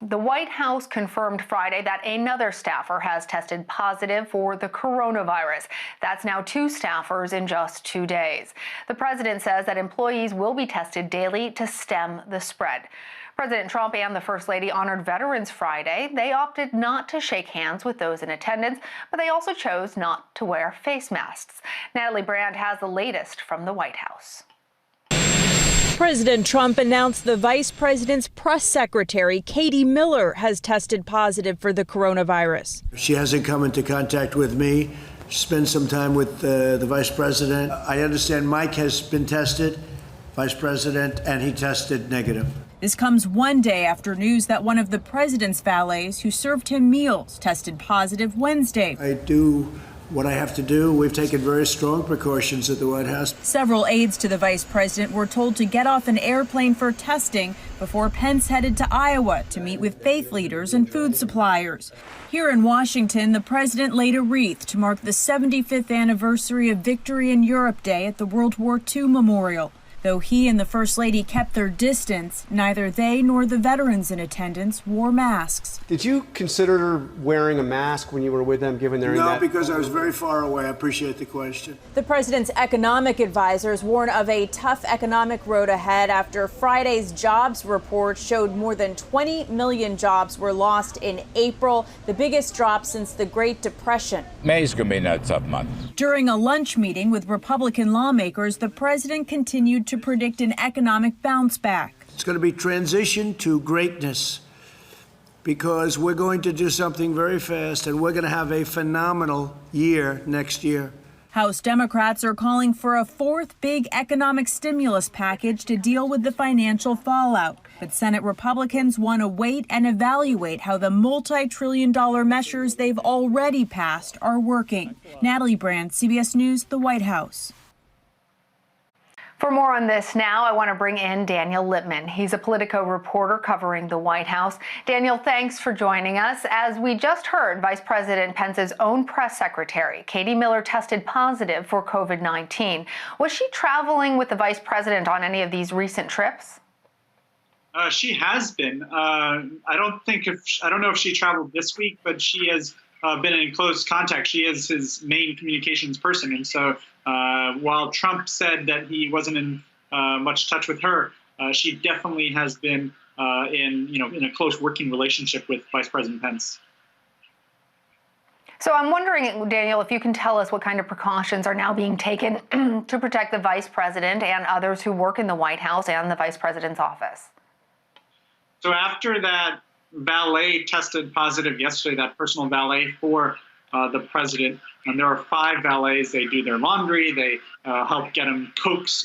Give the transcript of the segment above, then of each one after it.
The White House confirmed Friday that another staffer has tested positive for the coronavirus. That's now 2 staffers in just 2 days. The president says that employees will be tested daily to stem the spread. President Trump and the First Lady honored veterans Friday. They opted not to shake hands with those in attendance, but they also chose not to wear face masks. Natalie Brand has the latest from the White House. President Trump announced the vice president's press secretary, Katie Miller, has tested positive for the coronavirus. She hasn't come into contact with me. She spent some time with the vice president. I understand Mike has been tested, vice president, and he tested negative. This comes one day after news that one of the president's valets who served him meals tested positive Wednesday. I do what I have to do. We've taken very strong precautions at the White House. Several aides to the vice president were told to get off an airplane for testing before Pence headed to Iowa to meet with faith leaders and food suppliers. Here in Washington, the president laid a wreath to mark the 75th anniversary of Victory in Europe Day at the World War II Memorial. Though he and the First Lady kept their distance, neither they nor the veterans in attendance wore masks. Did you consider wearing a mask when you were with them, given their No, because I was very far away. I appreciate the question. The president's economic advisors warn of a tough economic road ahead after Friday's jobs report showed more than 20 million jobs were lost in April, the biggest drop since the Great Depression. May's going to be a tough month. During a lunch meeting with Republican lawmakers, the president continued to predict an economic bounce back. It's going to be transition to greatness because we're going to do something very fast and we're going to have a phenomenal year next year. House Democrats are calling for a 4th big economic stimulus package to deal with the financial fallout. But Senate Republicans want to wait and evaluate how the multi-trillion-dollar measures they've already passed are working. Natalie Brand, CBS News, the White House. For more on this now, I want to bring in Daniel Lippman. He's a Politico reporter covering the White House. Daniel, thanks for joining us. As we just heard, Vice President Pence's own press secretary, Katie Miller, tested positive for COVID-19. Was she traveling with the vice president on any of these recent trips? She has been. I don't know if she traveled this week, but she has been in close contact. She is his main communications person, and so while Trump said that he wasn't in much touch with her, she definitely has been in a close working relationship with Vice President Pence. So I'm wondering, Daniel, if you can tell us what kind of precautions are now being taken to protect the vice president and others who work in the White House and the vice president's office. So after that valet tested positive yesterday, that personal valet for the president, and there are 5 valets. They do their laundry. They help get him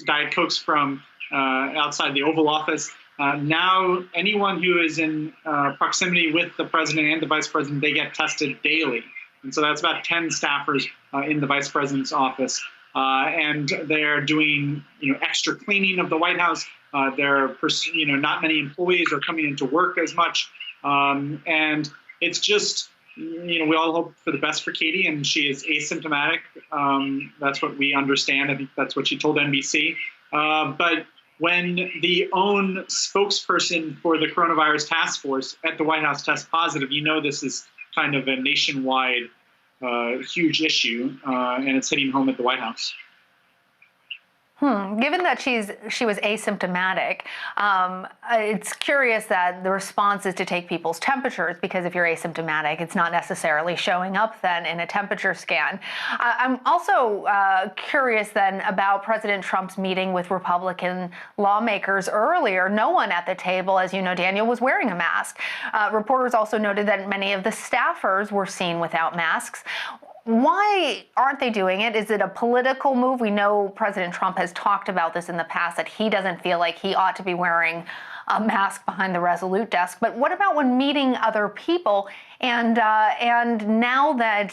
Diet Cokes from outside the Oval Office. Now, anyone who is in proximity with the president and the vice president, they get tested daily. And so that's about 10 staffers in the vice president's office. And they're doing, extra cleaning of the White House. Not many employees are coming into work as much. And it's just, we all hope for the best for Katie, and she is asymptomatic. That's what we understand. I think that's what she told NBC. But when the own spokesperson for the coronavirus task force at the White House tests positive, this is kind of a nationwide huge issue, and it's hitting home at the White House. Given that she was asymptomatic, it's curious that the response is to take people's temperatures, because if you're asymptomatic, it's not necessarily showing up then in a temperature scan. I'm also curious then about President Trump's meeting with Republican lawmakers earlier. No one at the table, as you know, Daniel, was wearing a mask. Reporters also noted that many of the staffers were seen without masks. Why aren't they doing it? Is it a political move? We know President Trump has talked about this in the past, that he doesn't feel like he ought to be wearing a mask behind the Resolute desk. But what about when meeting other people? And now that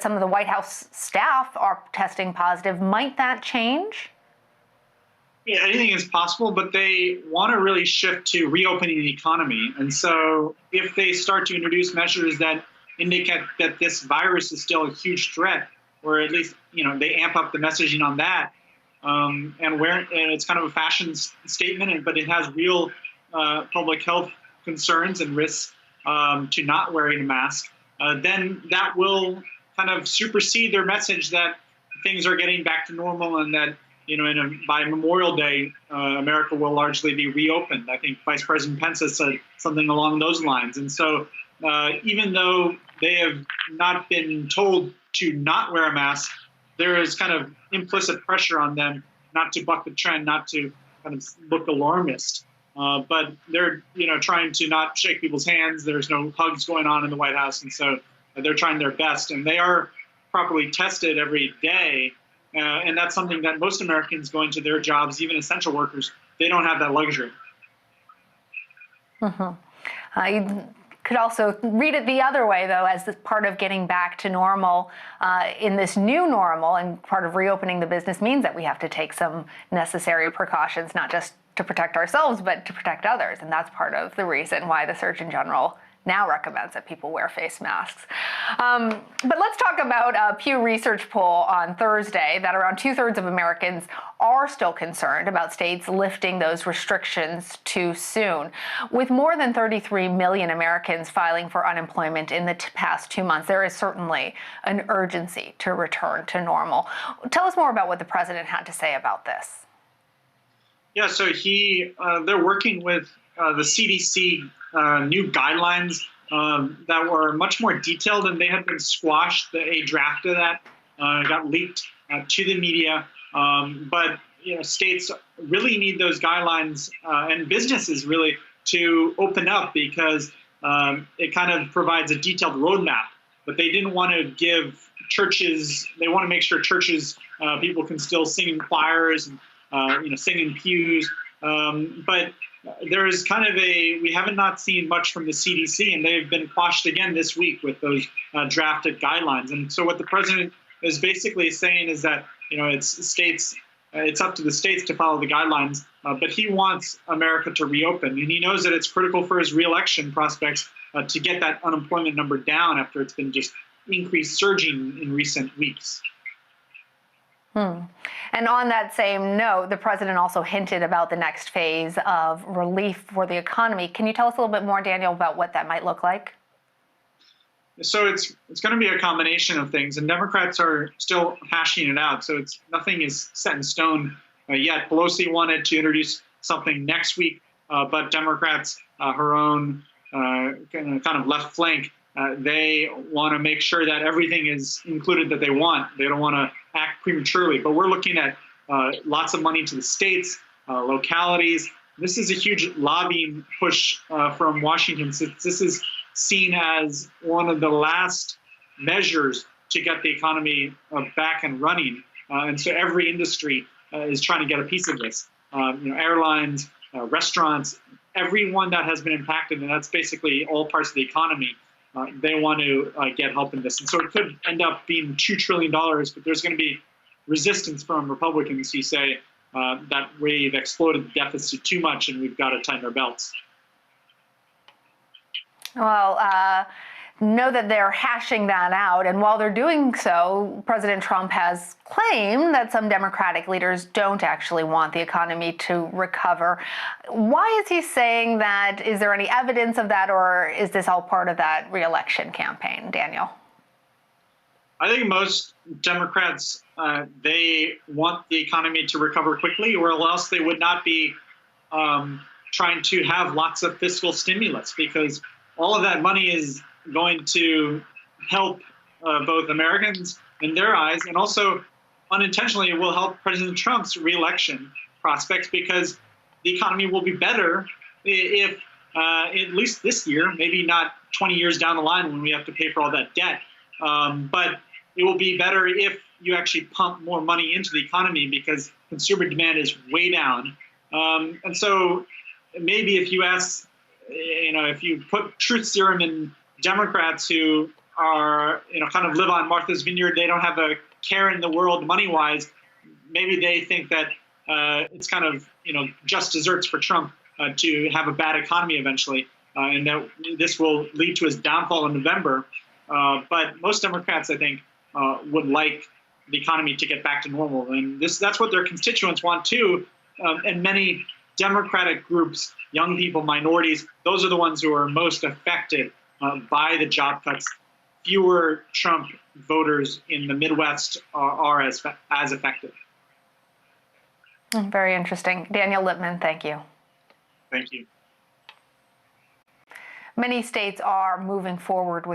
some of the White House staff are testing positive, might that change? Yeah, anything is possible, but they want to really shift to reopening the economy. And so if they start to introduce measures that indicate that this virus is still a huge threat, or at least, they amp up the messaging on that. And it's kind of a fashion statement, but it has real public health concerns and risks to not wearing a mask, then that will kind of supersede their message that things are getting back to normal and that, by Memorial Day, America will largely be reopened. I think Vice President Pence has said something along those lines. And so even though they have not been told to not wear a mask, there is kind of implicit pressure on them not to buck the trend, not to kind of look alarmist. But they're, trying to not shake people's hands. There's no hugs going on in the White House. And so they're trying their best. And they are properly tested every day. And that's something that most Americans going to their jobs, even essential workers, they don't have that luxury. You could also read it the other way, though, as part of getting back to normal in this new normal, and part of reopening the business means that we have to take some necessary precautions, not just to protect ourselves, but to protect others. And that's part of the reason why the Surgeon General now recommends that people wear face masks. But let's talk about a Pew Research poll on Thursday that around 2/3 of Americans are still concerned about states lifting those restrictions too soon. With more than 33 million Americans filing for unemployment in the past 2 months, there is certainly an urgency to return to normal. Tell us more about what the president had to say about this. Yeah, so they're working with the CDC new guidelines that were much more detailed, and they had been squashed. A draft of that got leaked to the media. But states really need those guidelines and businesses really to open up, because it kind of provides a detailed roadmap. But they didn't want to give churches. They want to make sure churches, people can still sing in choirs and sing in pews. But there is kind of we haven't not seen much from the CDC, and they've been quashed again this week with those drafted guidelines. And so what the president is basically saying is that, it's up to the states to follow the guidelines, but he wants America to reopen. And he knows that it's critical for his reelection prospects to get that unemployment number down after it's been just surging in recent weeks. And on that same note, the president also hinted about the next phase of relief for the economy. Can you tell us a little bit more, Daniel, about what that might look like? So it's going to be a combination of things, and Democrats are still hashing it out. So nothing is set in stone yet. Pelosi wanted to introduce something next week, but Democrats, her own kind of left flank, they want to make sure that everything is included that they want. They don't want to act prematurely. But we're looking at lots of money to the states, localities. This is a huge lobbying push from Washington. So this is seen as one of the last measures to get the economy back and running. And so every industry is trying to get a piece of this. Airlines, restaurants, everyone that has been impacted, and that's basically all parts of the economy. They want to get help in this. And so it could end up being $2 trillion, but there's going to be resistance from Republicans who say that we've exploded the deficit too much and we've got to tighten our belts. Well, know that they're hashing that out. And while they're doing so, President Trump has claimed that some Democratic leaders don't actually want the economy to recover. Why is he saying that? Is there any evidence of that, or is this all part of that re-election campaign, Daniel? I think most Democrats, they want the economy to recover quickly, or else they would not be trying to have lots of fiscal stimulus, because all of that money is going to help both Americans in their eyes, and also unintentionally it will help President Trump's reelection prospects, because the economy will be better if, at least this year, maybe not 20 years down the line when we have to pay for all that debt, but it will be better if you actually pump more money into the economy, because consumer demand is way down. And so maybe if you ask, if you put truth serum in Democrats who are, kind of live on Martha's Vineyard, they don't have a care in the world money-wise, maybe they think that it's kind of, just desserts for Trump to have a bad economy eventually, and that this will lead to his downfall in November. But most Democrats, I think, would like the economy to get back to normal. And that's what their constituents want too. And many Democratic groups, young people, minorities, those are the ones who are most affected by the job cuts. Fewer Trump voters in the Midwest are as affected. Very interesting. Daniel Lippman, thank you. Thank you. Many states are moving forward with